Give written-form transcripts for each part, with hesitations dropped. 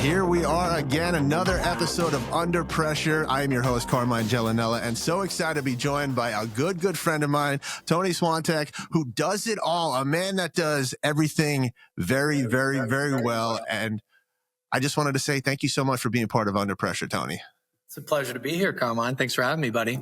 Here we are again, another episode of Under Pressure. I am your host, Carmine and so excited to be joined by a good friend of mine, Tony Swantek, who does it all, a man that does everything very well. And I just wanted to say thank you so much for being part of Under Pressure, Tony. It's a pleasure to be here, Carmine. Thanks for having me, buddy.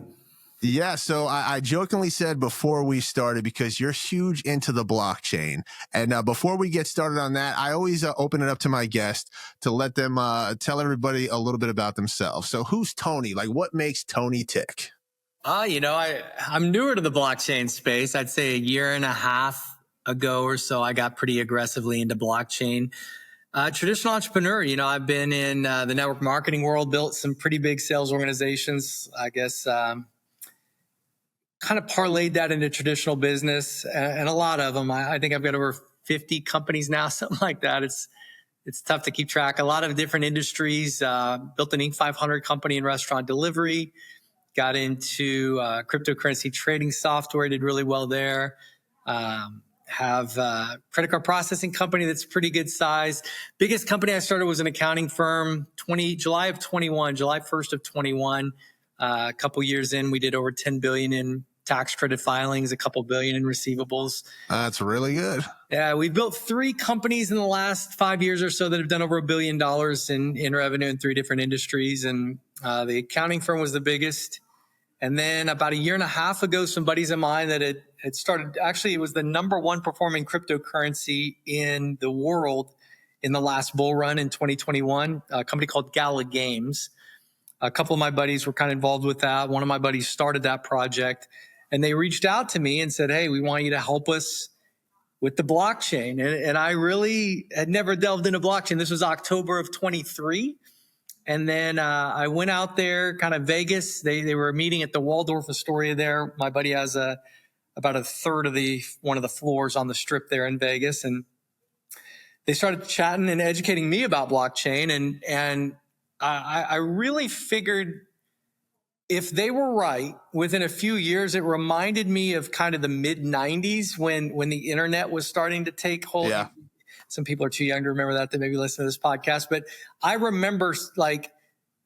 Yeah, so I jokingly said before we started, because you're huge into the blockchain. And before we get started on that, I always open it up to my guest to let them tell everybody a little bit about themselves. So who's Tony? Like, what makes Tony tick? I'm newer to the blockchain space. I'd say a year and a half ago or so, I got pretty aggressively into blockchain. Traditional entrepreneur, I've been in the network marketing world, built some pretty big sales organizations, I guess, kind of parlayed that into traditional business, and a lot of them. I think I've got over 50 companies now, something like that. It's tough to keep track. A lot of different industries. Built an Inc. 500 company in restaurant delivery. Got into cryptocurrency trading software. Did really well there. Have a credit card processing company that's pretty good size. Biggest company I started was an accounting firm. July 1st of 21. A couple years in, we did over 10 billion in tax credit filings, a couple billion in receivables. That's really good. Yeah, we've built 3 companies in the last 5 years or so that have done over $1 billion in revenue in 3 different industries. And the accounting firm was the biggest. And then about a year and a half ago, some buddies of mine that had started, actually, it was the number 1 performing cryptocurrency in the world in the last bull run in 2021, a company called Gala Games. A couple of my buddies were kind of involved with that. One of my buddies started that project, and they reached out to me and said, "Hey, we want you to help us with the blockchain." And I really had never delved into blockchain. This was October of 23. And then I went out there, kind of Vegas. They were meeting at the Waldorf Astoria there. My buddy has about a third of one of the floors on the strip there in Vegas. And they started chatting and educating me about blockchain. And I really figured if they were right, within a few years, it reminded me of kind of the mid-90s when the internet was starting to take hold. Yeah. Some people are too young to remember that. They maybe listen to this podcast. But I remember, like,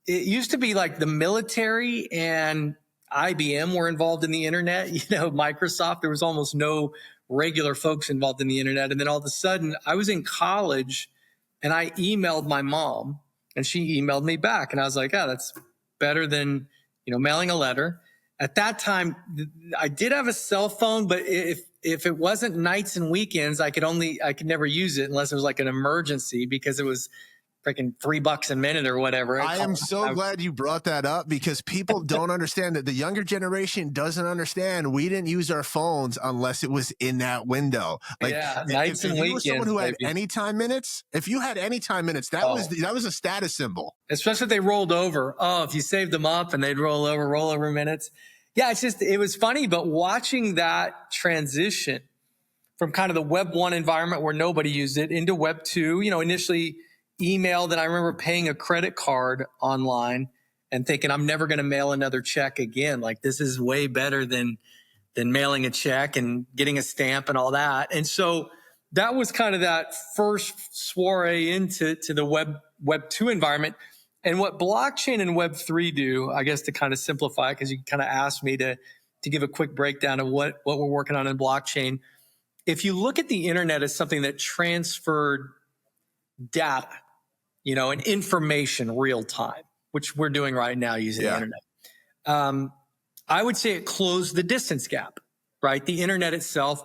it used to be like the military and IBM were involved in the internet. Microsoft, there was almost no regular folks involved in the internet. And then all of a sudden, I was in college and I emailed my mom. And she emailed me back, and I was like, "Oh, that's better than, mailing a letter." At that time, I did have a cell phone, but if it wasn't nights and weekends, I could never use it unless it was like an emergency, because it was freaking $3 a minute or whatever. I am so glad you brought that up, because people don't understand that. The younger generation doesn't understand. We didn't use our phones unless it was in that window. Like, nights and weekends. You were someone who had anytime minutes, that was a status symbol. Especially if they rolled over. Oh, if you saved them up and they'd roll over minutes. Yeah, it was funny, but watching that transition from kind of the Web 1 environment where nobody used it into Web 2, initially email, that I remember paying a credit card online and thinking, I'm never going to mail another check again. Like, this is way better than mailing a check and getting a stamp and all that. And so that was kind of that first soiree into the Web 2 environment. And what blockchain and Web 3 do, I guess, to kind of simplify, because you kind of asked me to give a quick breakdown of what we're working on in blockchain. If you look at the internet as something that transferred data, and information real time, which we're doing right now using the internet. I would say it closed the distance gap, right? The internet itself.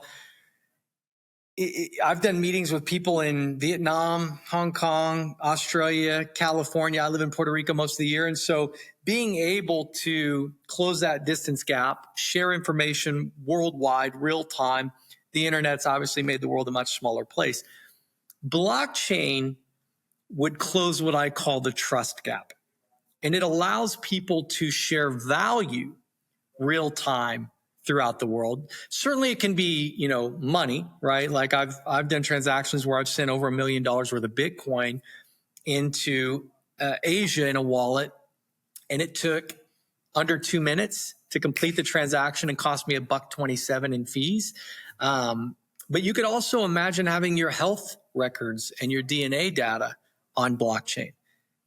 I've done meetings with people in Vietnam, Hong Kong, Australia, California. I live in Puerto Rico most of the year. And so being able to close that distance gap, share information worldwide, real time, the internet's obviously made the world a much smaller place. Blockchain would close what I call the trust gap. And it allows people to share value real time throughout the world. Certainly it can be, money, right? Like I've done transactions where I've sent over $1 million worth of Bitcoin into Asia in a wallet, and it took under 2 minutes to complete the transaction and cost me $1.27 in fees. But you could also imagine having your health records and your DNA data on blockchain.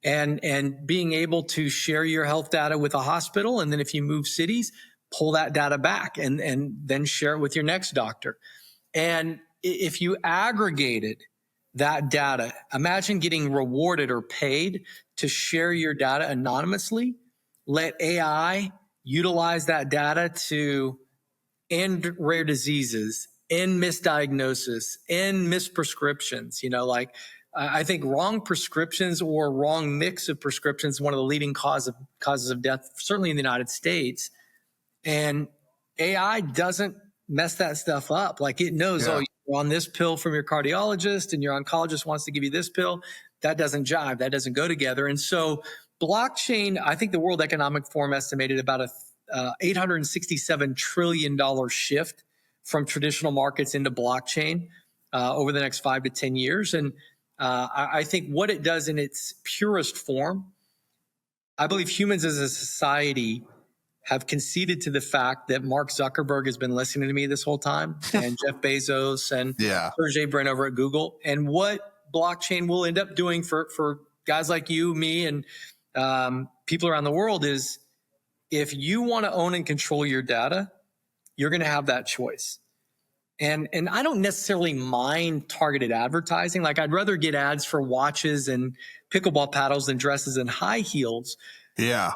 and being able to share your health data with a hospital. And then if you move cities, pull that data back and then share it with your next doctor. And if you aggregated that data, imagine getting rewarded or paid to share your data anonymously. Let AI utilize that data to end rare diseases, end misdiagnosis, end misprescriptions. I think wrong prescriptions or wrong mix of prescriptions is one of the leading causes of death, certainly in the United States. And AI doesn't mess that stuff up. Like it knows, oh, you're on this pill from your cardiologist and your oncologist wants to give you this pill. That doesn't jive. That doesn't go together. And so blockchain, I think the World Economic Forum estimated about a $867 trillion shift from traditional markets into blockchain over the next 5 to 10 years. And I think what it does in its purest form, I believe humans as a society have conceded to the fact that Mark Zuckerberg has been listening to me this whole time, and Jeff Bezos and Sergey Brin over at Google. And what blockchain will end up doing for guys like you, me, and people around the world is, if you want to own and control your data, you're going to have that choice. And I don't necessarily mind targeted advertising. Like I'd rather get ads for watches and pickleball paddles than dresses and high heels. Yeah.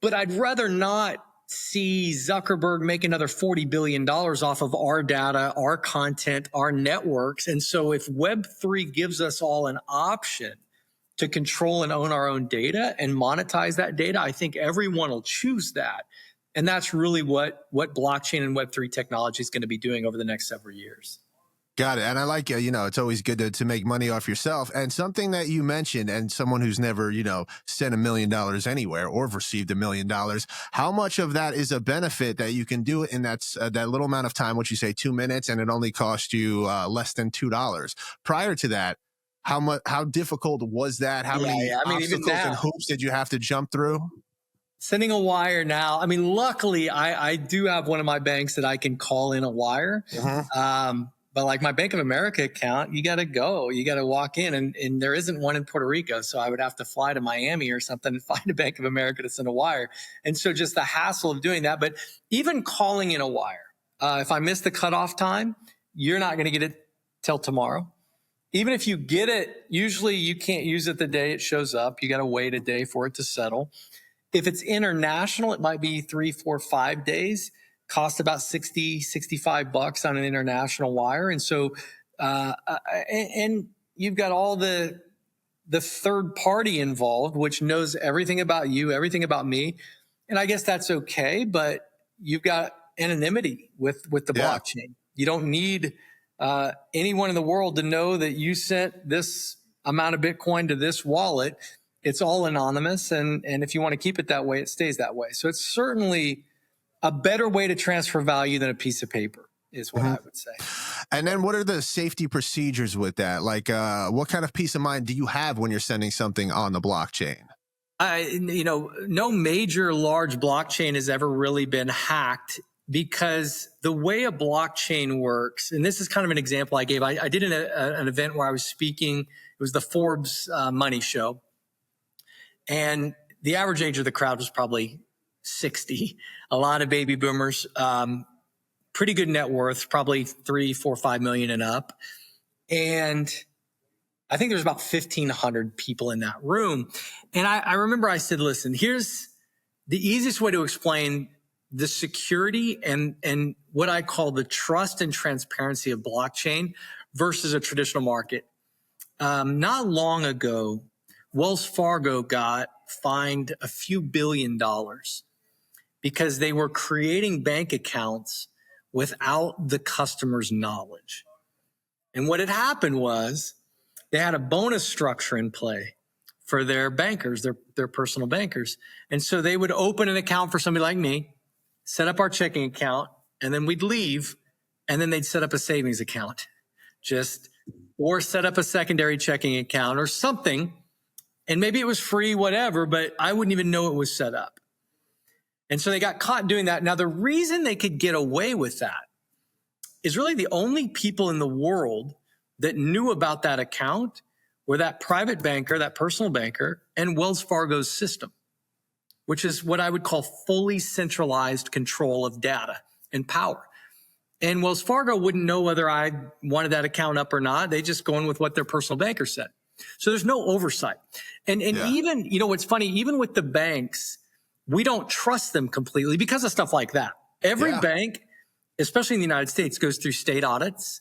But I'd rather not see Zuckerberg make another $40 billion off of our data, our content, our networks. And so if Web3 gives us all an option to control and own our own data and monetize that data, I think everyone will choose that. And that's really what blockchain and Web3 technology is going to be doing over the next several years. Got it. And I like, it's always good to make money off yourself. And something that you mentioned, and someone who's never, sent $1 million anywhere or received $1 million, how much of that is a benefit that you can do it in that little amount of time, which you say 2 minutes, and it only cost you less than $2. Prior to that, how difficult was that? How many obstacles and hoops did you have to jump through? Sending a wire now. I mean, luckily, I do have one of my banks that I can call in a wire. But like my Bank of America account, you got to go. You got to walk in, and there isn't one in Puerto Rico. So I would have to fly to Miami or something and find a Bank of America to send a wire. And so just the hassle of doing that. But even calling in a wire, if I miss the cutoff time, you're not going to get it till tomorrow. Even if you get it, usually you can't use it the day it shows up. You got to wait a day for it to settle. If it's international, it might be 3, 4, 5 days. Cost about $65 on an international wire. And so, and you've got all the third party involved, which knows everything about you, everything about me. And I guess that's okay, but you've got anonymity with the blockchain. You don't need anyone in the world to know that you sent this amount of Bitcoin to this wallet. It's all anonymous. And if you want to keep it that way, it stays that way. So it's certainly a better way to transfer value than a piece of paper is what I would say. And then what are the safety procedures with that? Like, what kind of peace of mind do you have when you're sending something on the blockchain? No major large blockchain has ever really been hacked, because the way a blockchain works, and this is kind of an example I gave. I did an event where I was speaking. It was the Forbes Money Show. And the average age of the crowd was probably 60, a lot of baby boomers, pretty good net worth, probably 3, 4, 5 million and up. And I think there's about 1,500 people in that room. And I remember I said, listen, here's the easiest way to explain the security and what I call the trust and transparency of blockchain versus a traditional market. Not long ago, Wells Fargo got fined a few $1 billion because they were creating bank accounts without the customer's knowledge. And what had happened was they had a bonus structure in play for their bankers, their personal bankers. And so they would open an account for somebody like me, set up our checking account, and then we'd leave, and then they'd set up a savings account, or set up a secondary checking account or something. And maybe it was free, whatever, but I wouldn't even know it was set up. And so they got caught doing that. Now, the reason they could get away with that is really the only people in the world that knew about that account were that private banker, that personal banker, and Wells Fargo's system, which is what I would call fully centralized control of data and power. And Wells Fargo wouldn't know whether I wanted that account up or not. They just go in with what their personal banker said. So there's no oversight. And even, what's funny, even with the banks, we don't trust them completely because of stuff like that. Every bank, especially in the United States, goes through state audits.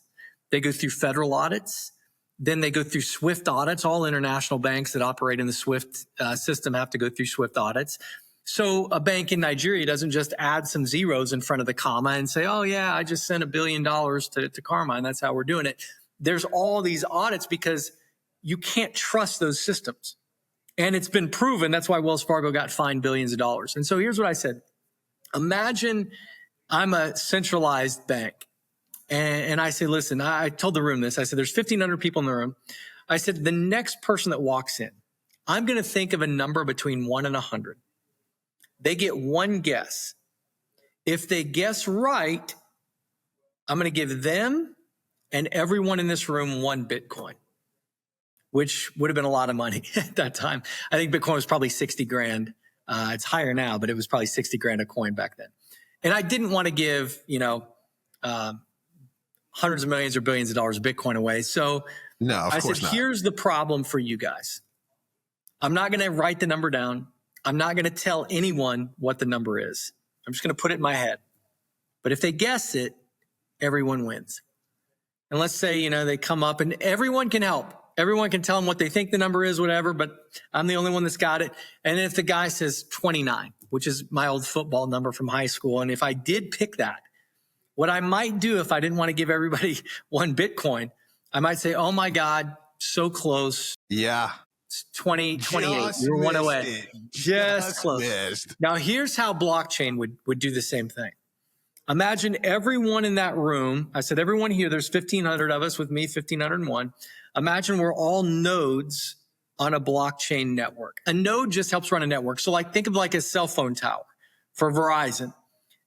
They go through federal audits. Then they go through SWIFT audits. All international banks that operate in the SWIFT system have to go through SWIFT audits. So a bank in Nigeria doesn't just add some zeros in front of the comma and say, oh, yeah, I just sent $1 billion to Carmine. That's how we're doing it. There's all these audits because you can't trust those systems. And it's been proven. That's why Wells Fargo got fined billions of dollars. And so here's what I said. Imagine I'm a centralized bank. And I say, listen, I told the room this. I said, there's 1,500 people in the room. I said, the next person that walks in, I'm going to think of a number between 1 and 100. They get one guess. If they guess right, I'm going to give them and everyone in this room 1 Bitcoin, which would have been a lot of money at that time. I think Bitcoin was probably 60 grand. It's higher now, but it was probably 60 grand a coin back then. And I didn't want to give, hundreds of millions or billions of dollars of Bitcoin away. So no, I said, here's the problem for you guys. I'm not going to write the number down. I'm not going to tell anyone what the number is. I'm just going to put it in my head. But if they guess it, everyone wins. And let's say, they come up and everyone can help. Everyone can tell them what they think the number is, whatever, but I'm the only one that's got it. And if the guy says 29, which is my old football number from high school, and if I did pick that, what I might do if I didn't want to give everybody 1 Bitcoin, I might say, oh my God, so close. Yeah. 28. You're 1 away. Just close. Missed. Now, here's how blockchain would do the same thing. Imagine everyone in that room. I said, everyone here, there's 1,500 of us with me, 1,501. Imagine we're all nodes on a blockchain network. A node just helps run a network. So think of like a cell phone tower for Verizon.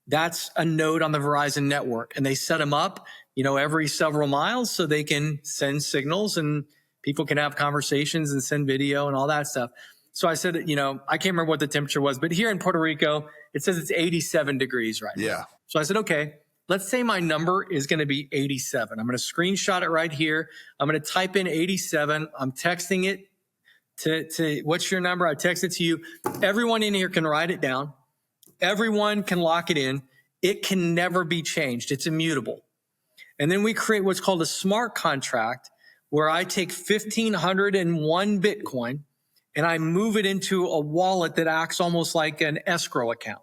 That's a node on the Verizon network. And they set them up, every several miles so they can send signals and people can have conversations and send video and all that stuff. So I said, I can't remember what the temperature was, but here in Puerto Rico, it says it's 87 degrees right now. So I said, okay, let's say my number is going to be 87. I'm going to screenshot it right here. I'm going to type in 87. I'm texting it to what's your number? I text it to you. Everyone in here can write it down. Everyone can lock it in. It can never be changed. It's immutable. And then we create what's called a smart contract where I take 1,501 Bitcoin and I move it into a wallet that acts almost like an escrow account.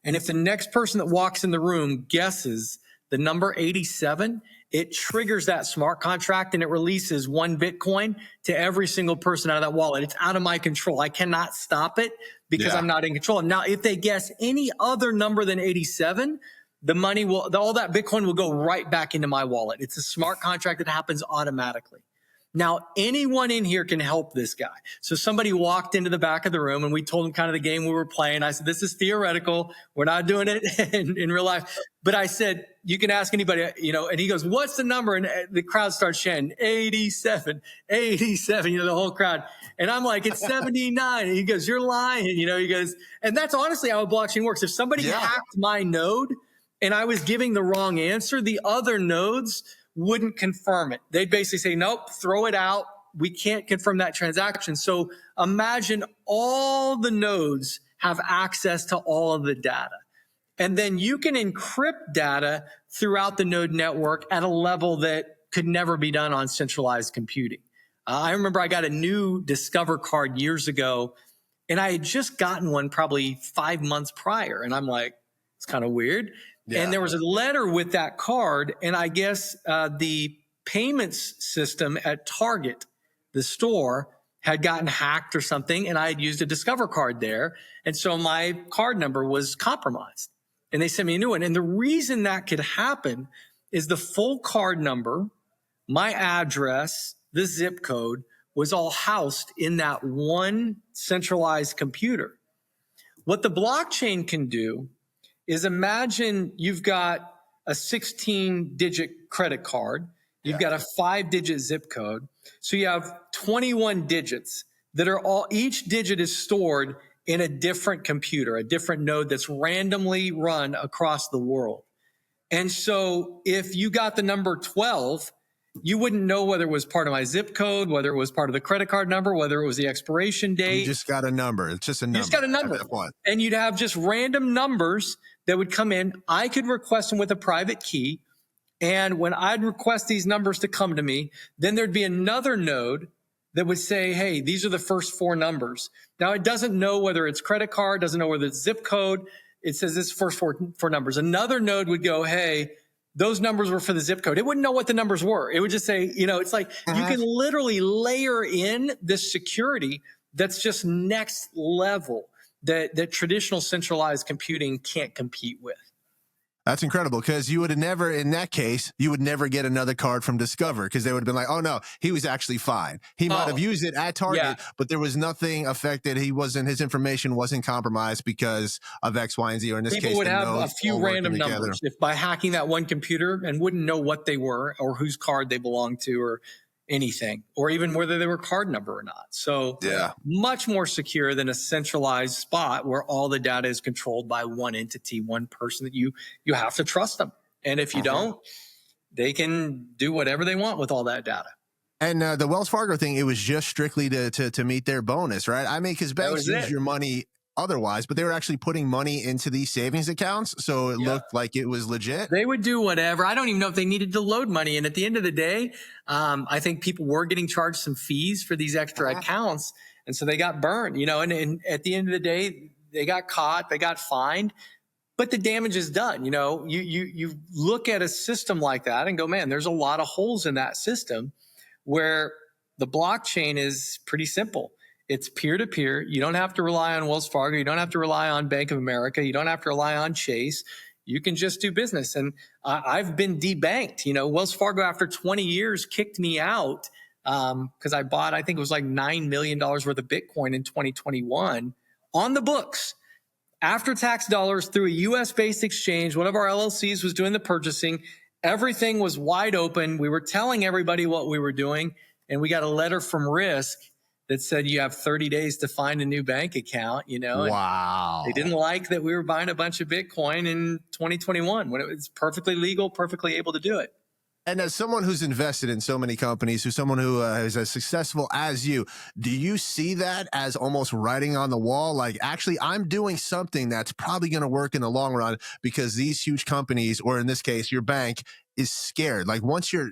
And if the next person that walks in the room guesses the number 87, it triggers that smart contract and it releases 1 Bitcoin to every single person out of that wallet. It's out of my control. I cannot stop it because I'm not in control. Now, if they guess any other number than 87, the money all that Bitcoin will go right back into my wallet. It's a smart contract that happens automatically. Now, anyone in here can help this guy. So somebody walked into the back of the room and we told him kind of the game we were playing. I said, this is theoretical. We're not doing it in real life. But I said, you can ask anybody, and he goes, what's the number? And the crowd starts chanting, 87, 87, the whole crowd. And I'm like, it's 79. And he goes, you're lying. He goes, and that's honestly how a blockchain works. If somebody hacked my node and I was giving the wrong answer, the other nodes wouldn't confirm it. They'd basically say, nope, throw it out. We can't confirm that transaction. So imagine all the nodes have access to all of the data. And then you can encrypt data throughout the node network at a level that could never be done on centralized computing. I remember I got a new Discover card years ago, and I had just gotten one probably 5 months prior. And I'm like, it's kind of weird. Yeah. And there was a letter with that card, and I guess the payments system at Target, the store, had gotten hacked or something, and I had used a Discover card there. And so my card number was compromised, and they sent me a new one. And the reason that could happen is the full card number, my address, the zip code was all housed in that one centralized computer. What the blockchain can do is imagine you've got a 16-digit credit card You've got a 5-digit zip code. So you have 21 digits that are each digit is stored in a different computer, a different node that's randomly run across the world. And so if you got the number 12, you wouldn't know whether it was part of my zip code, whether it was part of the credit card number, whether it was the expiration date. You just got a number. It's just a number. You just got a number. And you'd have just random numbers that would come in. I could request them with a private key. And when I'd request these numbers to come to me, then there'd be another node that would say, hey, these are the first 4 numbers. Now, it doesn't know whether it's credit card, doesn't know whether it's zip code. It says this first four numbers. Another node would go, hey, those numbers were for the zip code. It wouldn't know what the numbers were. It would just say, it's like you can literally layer in this security that's just next level that traditional centralized computing can't compete with. That's incredible, because you would have never, in that case, you would never get another card from Discover, because they would have been like, oh no, he was actually fine. He might have used it at Target, but there was nothing affected. His information wasn't compromised because of X, Y, and Z, or in this case, people would have a few random numbers if by hacking that one computer and wouldn't know what they were or whose card they belonged to or anything, or even whether they were card number or not. So much more secure than a centralized spot where all the data is controlled by one entity, one person that you have to trust them. And if you don't, they can do whatever they want with all that data. And the Wells Fargo thing, it was just strictly to meet their bonus, right? I mean, because banks use your money otherwise, but they were actually putting money into these savings accounts, so it looked like it was legit. They would do whatever. I don't even know if they needed to load money. And at the end of the day, I think people were getting charged some fees for these extra accounts, and so they got burned. And at the end of the day, they got caught, they got fined, but the damage is done. You look at a system like that and go, man, there's a lot of holes in that system, where the blockchain is pretty simple. It's peer-to-peer. You don't have to rely on Wells Fargo. You don't have to rely on Bank of America. You don't have to rely on Chase. You can just do business. And I've been debanked. Wells Fargo, after 20 years, kicked me out because I bought, I think it was like $9 million worth of Bitcoin in 2021 on the books. After tax dollars, through a U.S.-based exchange. One of our LLCs was doing the purchasing. Everything was wide open. We were telling everybody what we were doing. And we got a letter from Risk that said you have 30 days to find a new bank account, Wow. They didn't like that we were buying a bunch of Bitcoin in 2021 when it was perfectly legal, perfectly able to do it. And as someone who's invested in so many companies, who's someone who is as successful as you, do you see that as almost writing on the wall? Like, actually, I'm doing something that's probably going to work in the long run because these huge companies, or in this case, your bank, is scared. Like, once you're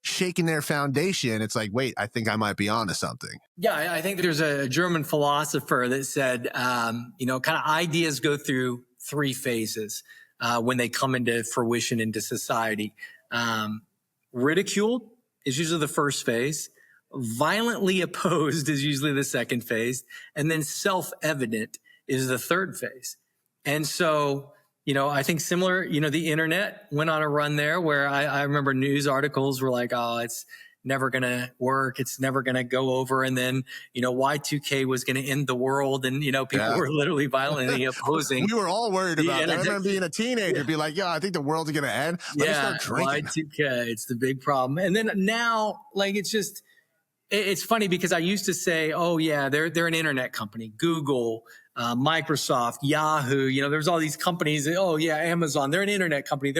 shaking their foundation, it's like, wait, I think I might be onto something. Yeah, I think there's a German philosopher that said, kind of ideas go through 3 phases when they come into fruition into society. Ridiculed is usually the first phase. Violently opposed is usually the second phase. And then self-evident is the third phase. And so, I think similar, the internet went on a run there where I remember news articles were like, oh, it's never going to work. It's never going to go over. And then, Y2K was going to end the world. And, people were literally violently opposing. We were all worried about that. I remember being a teenager, be like, I think the world's going to end. Let me start drinking. Y2K, it's the big problem. And then now, it's funny because I used to say, oh yeah, they're an internet company. Google, Microsoft, Yahoo, there's all these companies. Oh yeah, Amazon, they're an internet company.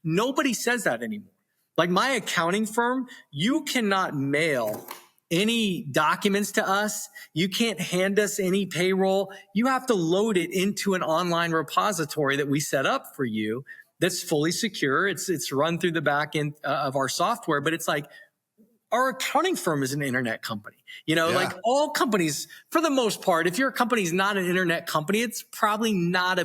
Nobody says that anymore. Like my accounting firm, you cannot mail any documents to us. You can't hand us any payroll. You have to load it into an online repository that we set up for you that's fully secure. It's run through the back end of our software, but it's like, our accounting firm is an internet company. Like all companies, for the most part, if your company's not an internet company, it's probably not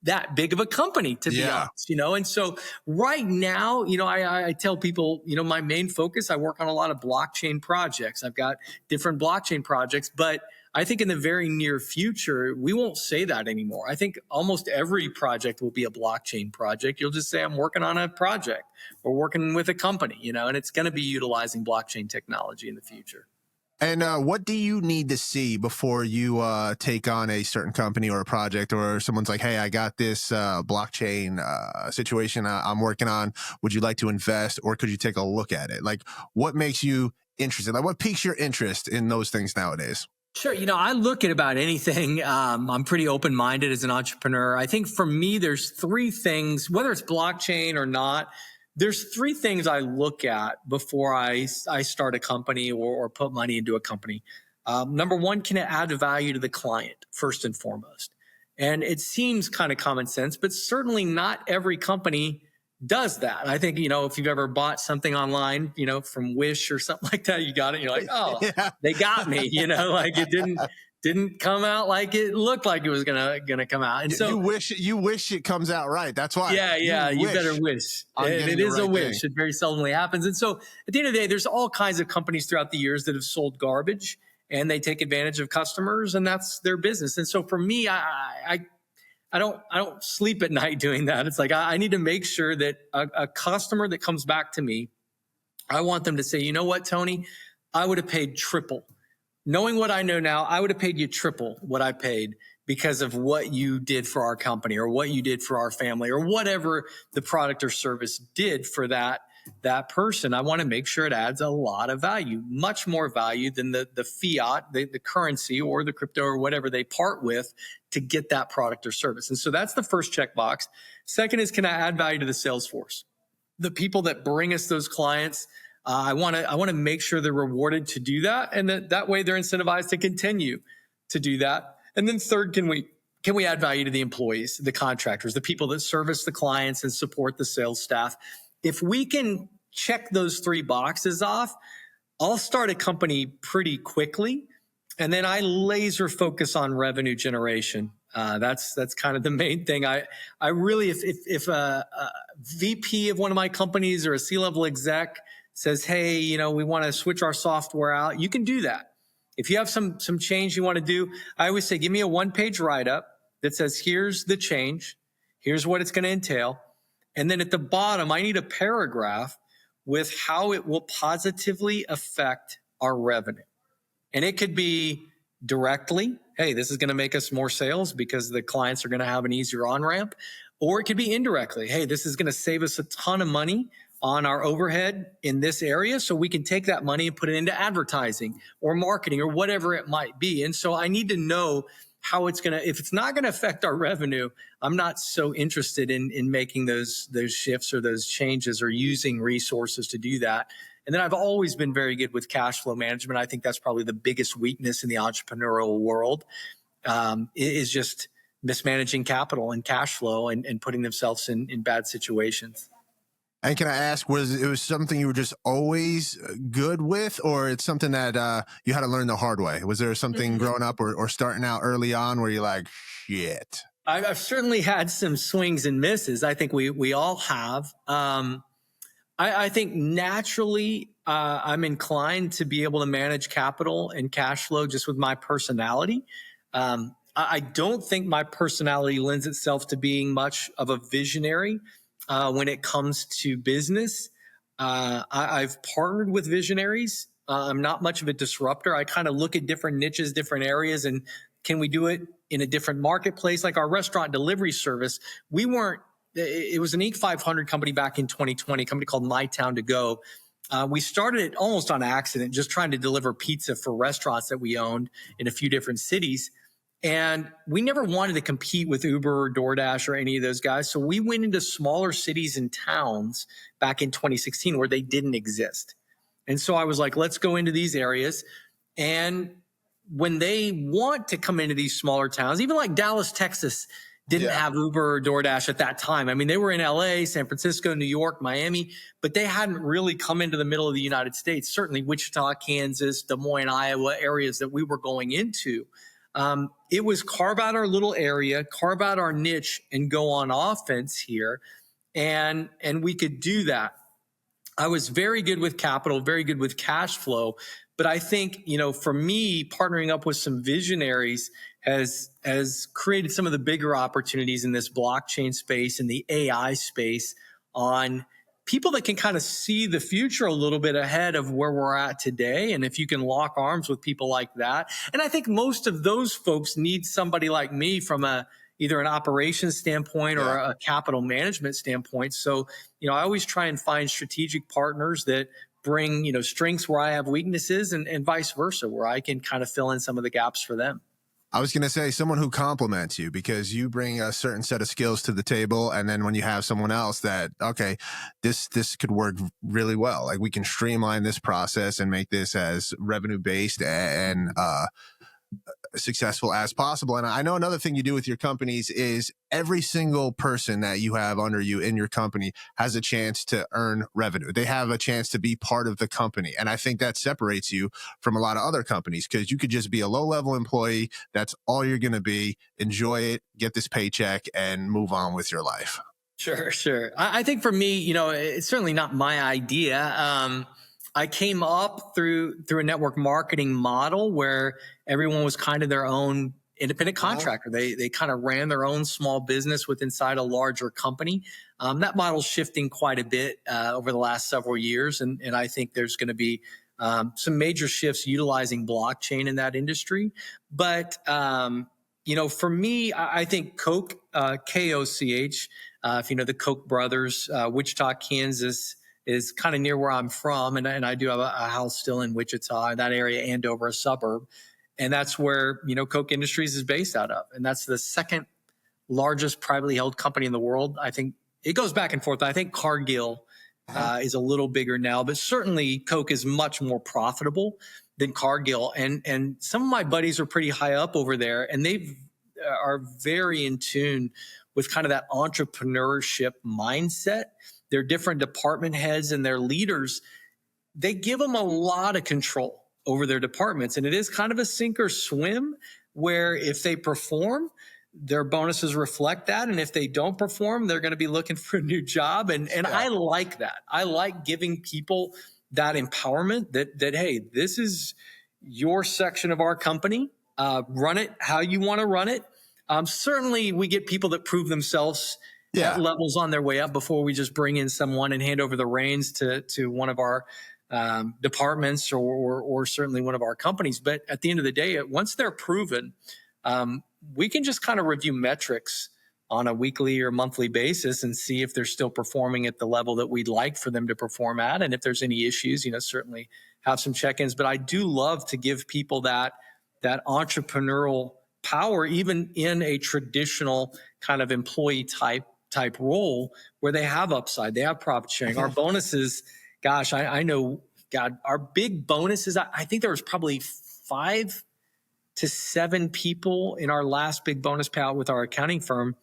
that big of a company, to be honest, And so right now, I tell people, my main focus, I work on a lot of blockchain projects. I've got different blockchain projects, but I think in the very near future, we won't say that anymore. I think almost every project will be a blockchain project. You'll just say, I'm working on a project or working with a company, and it's going to be utilizing blockchain technology in the future. And what do you need to see before you take on a certain company or a project, or someone's like, hey, I got this blockchain situation I'm working on. Would you like to invest, or could you take a look at it? Like, what makes you interested? Like, what piques your interest in those things nowadays? Sure. I look at about anything. I'm pretty open-minded as an entrepreneur. I think for me, there's three things, whether it's blockchain or not, there's three things I look at before I start a company or put money into a company. Number one, can it add value to the client first and foremost? And it seems kind of common sense, but certainly not every company does that. I think, if you've ever bought something online, from Wish or something like that, you got it. You're like, oh, yeah, they got me, like it didn't come out like it looked like it was gonna come out. And so you wish it comes out right. That's why. Yeah. You better wish. It is a wish. It very seldomly happens. And so at the end of the day, there's all kinds of companies throughout the years that have sold garbage and they take advantage of customers, and that's their business. And so for me, I don't sleep at night doing that. It's like, I need to make sure that a customer that comes back to me, I want them to say, you know what, Tony, I would have paid triple. Knowing what I know now, I would have paid you triple what I paid because of what you did for our company or what you did for our family or whatever the product or service did for that person. I want to make sure it adds a lot of value, much more value than the fiat, the currency or the crypto or whatever they part with to get that product or service. And so that's the first checkbox. Second is, can I add value to the sales force? The people that bring us those clients, I want to make sure they're rewarded to do that, and that way they're incentivized to continue to do that. And then third, can we add value to the employees, the contractors, the people that service the clients and support the sales staff? If we can check those three boxes off, I'll start a company pretty quickly, and then I laser focus on revenue generation. That's kind of the main thing. I really, if a VP of one of my companies or a C-level exec says, hey, we want to switch our software out, you can do that. If you have some change you want to do, I always say, give me a one-page write-up that says, here's the change, here's what it's going to entail. And then at the bottom, I need a paragraph with how it will positively affect our revenue. And it could be directly, hey, this is going to make us more sales because the clients are going to have an easier on-ramp. Or it could be indirectly, hey, this is going to save us a ton of money on our overhead in this area, so we can take that money and put it into advertising or marketing or whatever it might be. And so I need to know how it's going to, if it's not going to affect our revenue, I'm not so interested in making those shifts or those changes or using resources to do that. And then I've always been very good with cash flow management. I think that's probably the biggest weakness in the entrepreneurial world, is just mismanaging capital and cash flow and putting themselves in bad situations. And can I ask, was it something you were just always good with, or it's something that you had to learn the hard way? Was there something growing up or starting out early on where you're like, shit? I've certainly had some swings and misses. I think we all have. I think naturally I'm inclined to be able to manage capital and cash flow just with my personality. I don't think my personality lends itself to being much of a visionary. When it comes to business, I've partnered with visionaries. I'm not much of a disruptor. I kind of look at different niches, different areas, and can we do it in a different marketplace? Like our restaurant delivery service, it was an Inc. 500 company back in 2020, a company called My Town to Go. We started it almost on accident, just trying to deliver pizza for restaurants that we owned in a few different cities. And we never wanted to compete with Uber or DoorDash or any of those guys. So we went into smaller cities and towns back in 2016 where they didn't exist. And so I was like, let's go into these areas. And when they want to come into these smaller towns, even like Dallas, Texas, didn't have Uber or DoorDash at that time. I mean, they were in LA, San Francisco, New York, Miami, but they hadn't really come into the middle of the United States. Certainly Wichita, Kansas, Des Moines, Iowa, areas that we were going into. It was carve out our little area, carve out our niche, and go on offense here. And we could do that. I was very good with capital, very good with cash flow. But I think, for me, partnering up with some visionaries has created some of the bigger opportunities in this blockchain space and the AI space on people that can kind of see the future a little bit ahead of where we're at today. And if you can lock arms with people like that, and I think most of those folks need somebody like me from either an operations standpoint or a capital management standpoint. So, I always try and find strategic partners that bring, strengths where I have weaknesses, and vice versa, where I can kind of fill in some of the gaps for them. I was going to say someone who complements you, because you bring a certain set of skills to the table. And then when you have someone else that, okay, this could work really well. Like, we can streamline this process and make this as revenue based and successful as possible. And I know another thing you do with your companies is every single person that you have under you in your company has a chance to earn revenue. They have a chance to be part of the company. And I think that separates you from a lot of other companies, because you could just be a low-level employee. That's all you're going to be. Enjoy it, get this paycheck, and move on with your life. Sure. I think for me, it's certainly not my idea. I came up through a network marketing model where everyone was kind of their own independent contractor. They kind of ran their own small business inside a larger company. That model's shifting quite a bit over the last several years, and I think there's going to be some major shifts utilizing blockchain in that industry. But for me, I think Koch, K-O-C-H, if you know the Koch brothers, Wichita, Kansas, is kind of near where I'm from. And I do have a house still in Wichita, that area, Andover, a suburb. And that's where, Koch Industries is based out of. And that's the second largest privately held company in the world. I think it goes back and forth. I think Cargill is a little bigger now, but certainly Koch is much more profitable than Cargill. And some of my buddies are pretty high up over there, and they are very in tune with kind of that entrepreneurship mindset. Their different department heads and their leaders, they give them a lot of control over their departments. And it is kind of a sink or swim, where if they perform, their bonuses reflect that. And if they don't perform, they're going to be looking for a new job. And I like that. I like giving people that empowerment that, hey, this is your section of our company. Run it how you want to run it. Certainly we get people that prove themselves at levels on their way up before we just bring in someone and hand over the reins to one of our departments or certainly one of our companies. But at the end of the day, once they're proven, we can just kind of review metrics on a weekly or monthly basis and see if they're still performing at the level that we'd like for them to perform at. And if there's any issues, certainly have some check-ins. But I do love to give people that entrepreneurial power, even in a traditional kind of employee type role where they have upside, they have profit sharing. Our bonuses, gosh, I know, God, our big bonuses, I think there was probably 5 to 7 people in our last big bonus payout with our accounting firm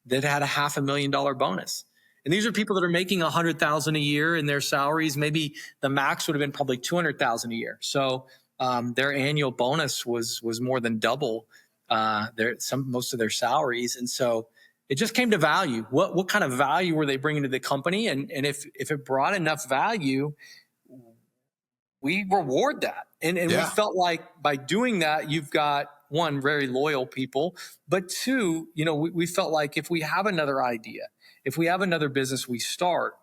that had a $500,000 bonus. And these are people that are making $100,000 a year in their salaries. Maybe the max would have been probably $200,000 a year. So their annual bonus was more than double most of their salaries. And so it just came to value. What kind of value were they bringing to the company? And if it brought enough value, we reward that. And we felt like by doing that, you've got, one, very loyal people, but two, we felt like if we have another idea, if we have another business we start,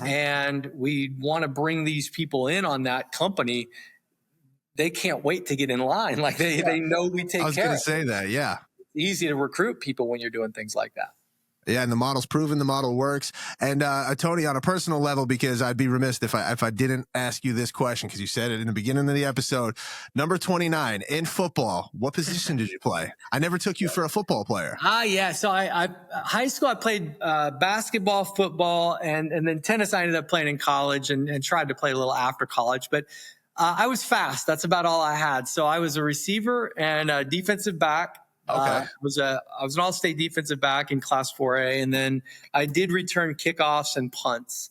and we want to bring these people in on that company, they can't wait to get in line. Like they know we take care. I was going to say that. Yeah. It's easy to recruit people when you're doing things like that. Yeah, and the model's proven, the model works. And Tony, on a personal level, because I'd be remiss if I didn't ask you this question, because you said it in the beginning of the episode. Number 29 in football, what position did you play? I never took you for a football player. Yeah. So I high school, I played basketball, football, and then tennis. I ended up playing in college and tried to play a little after college. But I was fast. That's about all I had. So I was a receiver and a defensive back. Okay. I was an all-state defensive back in Class 4A, and then I did return kickoffs and punts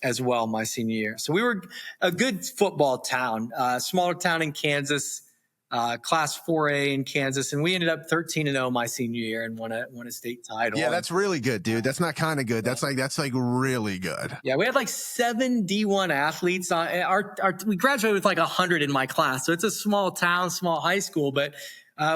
as well my senior year. So we were a good football town, smaller town in Kansas, Class 4A in Kansas, and we ended up 13-0 my senior year and won a state title. Yeah, that's really good, dude. That's not kind of good. That's like really good. Yeah, we had like 7 D1 athletes. We graduated with like 100 in my class, so it's a small town, small high school, but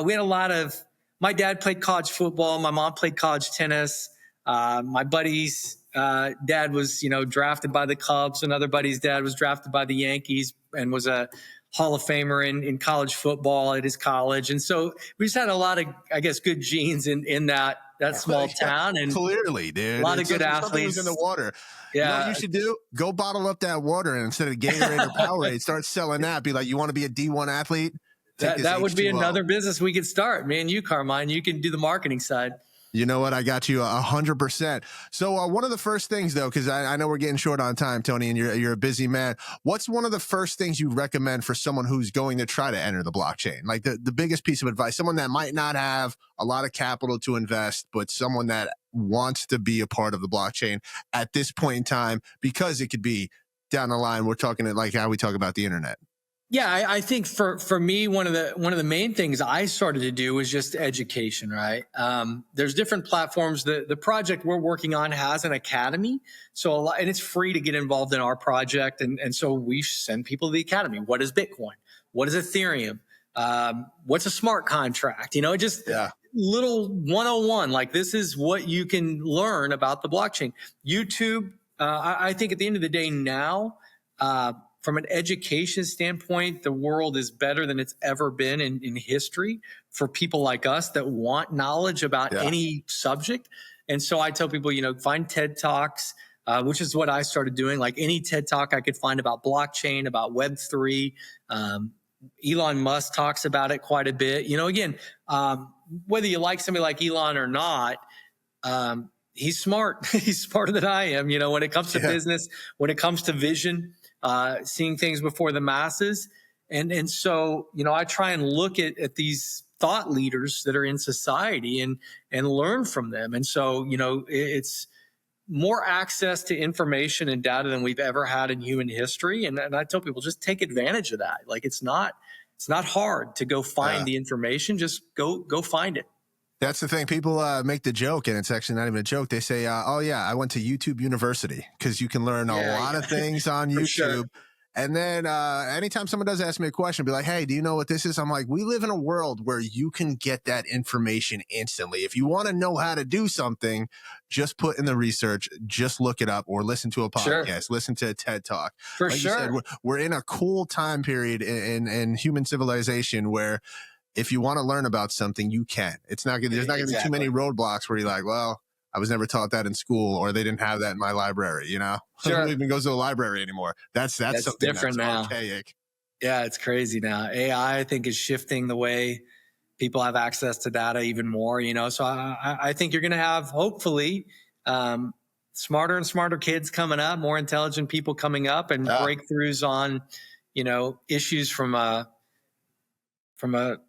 we had a lot of. My dad played college football. My mom played college tennis. My buddies dad was, drafted by the Cubs. Another buddy's dad was drafted by the Yankees and was a Hall of Famer in college football at his college. And so we just had a lot of, I guess, good genes in that small town. And clearly, dude, a lot of good athletes in the water. Yeah. You know what you should do? Go bottle up that water, and instead of Gatorade or Powerade, start selling that. Be like, you want to be a D1 athlete? That would be another business we could start. Me and you, Carmine, you can do the marketing side. You know what? I got you 100%. So one of the first things, though, because I know we're getting short on time, Tony, and you're a busy man. What's one of the first things you recommend for someone who's going to try to enter the blockchain? Like the biggest piece of advice, someone that might not have a lot of capital to invest, but someone that wants to be a part of the blockchain at this point in time, because it could be down the line. We're talking like how we talk about the internet. Yeah, I think for me, one of the main things I started to do was just education, right? There's different platforms. The project we're working on has an academy, and it's free to get involved in our project. And so we send people to the academy. What is Bitcoin? What is Ethereum? What's a smart contract? Little 101, like this is what you can learn about the blockchain. YouTube, I think at the end of the day now, from an education standpoint, the world is better than it's ever been in history for people like us that want knowledge about any subject. And so I tell people, find TED Talks, which is what I started doing. Like any TED Talk I could find about blockchain, about Web3. Elon Musk talks about it quite a bit. Whether you like somebody like Elon or not, he's smart. He's smarter than I am. When it comes to business, when it comes to vision, seeing things before the masses. And so, I try and look at these thought leaders that are in society and learn from them. And so, it's more access to information and data than we've ever had in human history. And I tell people, just take advantage of that. Like it's not hard to go find the information. Just go find it. That's the thing. People make the joke, and it's actually not even a joke. They say, oh, yeah, I went to YouTube University, because you can learn a lot of things on YouTube. Sure. And then anytime someone does ask me a question, be like, hey, do you know what this is? I'm like, we live in a world where you can get that information instantly. If you want to know how to do something, just put in the research, just look it up, or listen to a podcast, listen to a TED Talk. For like sure. You said, we're in a cool time period in human civilization where if you want to learn about something, you can. There's not going to be too many roadblocks where you're like, well, I was never taught that in school, or they didn't have that in my library, Sure. Who even goes to the library anymore? That's something different that's now. Archaic. Yeah, it's crazy now. AI, I think, is shifting the way people have access to data even more, So I think you're going to have, hopefully, smarter and smarter kids coming up, more intelligent people coming up, and breakthroughs on, issues from a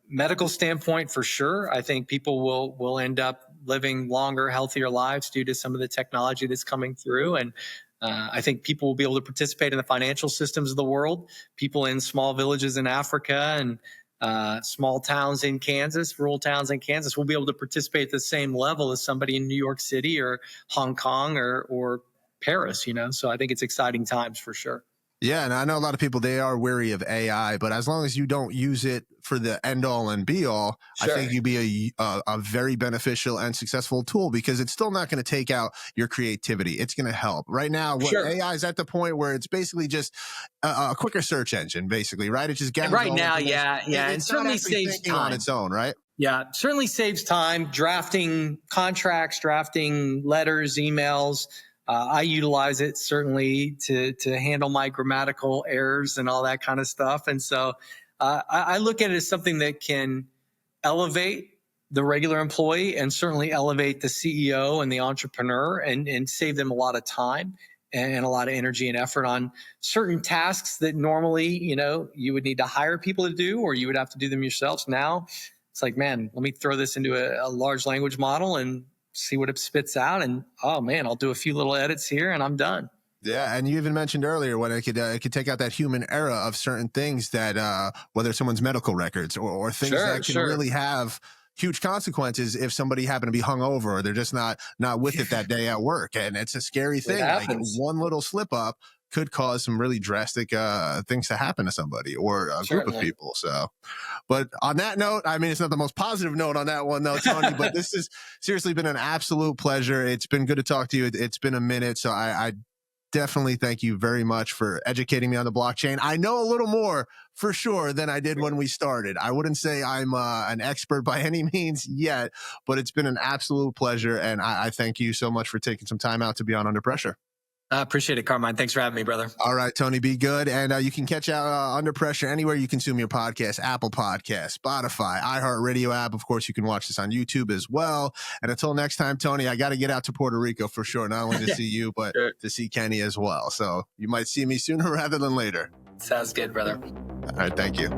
medical standpoint, for sure. I think people will end up living longer, healthier lives due to some of the technology that's coming through. And I think people will be able to participate in the financial systems of the world. People in small villages in Africa and small towns in Kansas, rural towns in Kansas, will be able to participate at the same level as somebody in New York City or Hong Kong or Paris, So I think it's exciting times for sure. Yeah, and I know a lot of people, they are wary of AI, but as long as you don't use it for the end all and be all, I think you'd be a very beneficial and successful tool, because it's still not going to take out your creativity. It's going to help. Right now, AI is at the point where it's basically just a quicker search engine, basically, right? It just gathers right now, and certainly saves time on its own, right? Yeah, certainly saves time drafting contracts, drafting letters, emails. I utilize it certainly to handle my grammatical errors and all that kind of stuff. And so I look at it as something that can elevate the regular employee and certainly elevate the CEO and the entrepreneur and save them a lot of time and a lot of energy and effort on certain tasks that normally, you would need to hire people to do, or you would have to do them yourselves. Now it's like, man, let me throw this into a large language model and see what it spits out, and oh man, I'll do a few little edits here and I'm done. Yeah, and you even mentioned earlier when it could take out that human error of certain things that whether someone's medical records or things that can really have huge consequences if somebody happened to be hungover or they're just not with it that day at work, and it's a scary thing. Like one little slip up could cause some really drastic things to happen to somebody or a group of people. So, but on that note, I mean, it's not the most positive note on that one though, Tony, but this has seriously been an absolute pleasure. It's been good to talk to you. It's been a minute. So I definitely thank you very much for educating me on the blockchain. I know a little more for sure than I did when we started. I wouldn't say I'm an expert by any means yet, but it's been an absolute pleasure. And I thank you so much for taking some time out to be on Under Pressure. I appreciate it, Carmine. Thanks for having me, brother. All right, Tony, be good. And you can catch out Under Pressure anywhere you consume your podcast, Apple Podcasts, Spotify, iHeartRadio app. Of course, you can watch this on YouTube as well. And until next time, Tony, I got to get out to Puerto Rico for sure, not only to see you, but to see Kenny as well. So you might see me sooner rather than later. Sounds good, brother. All right, thank you.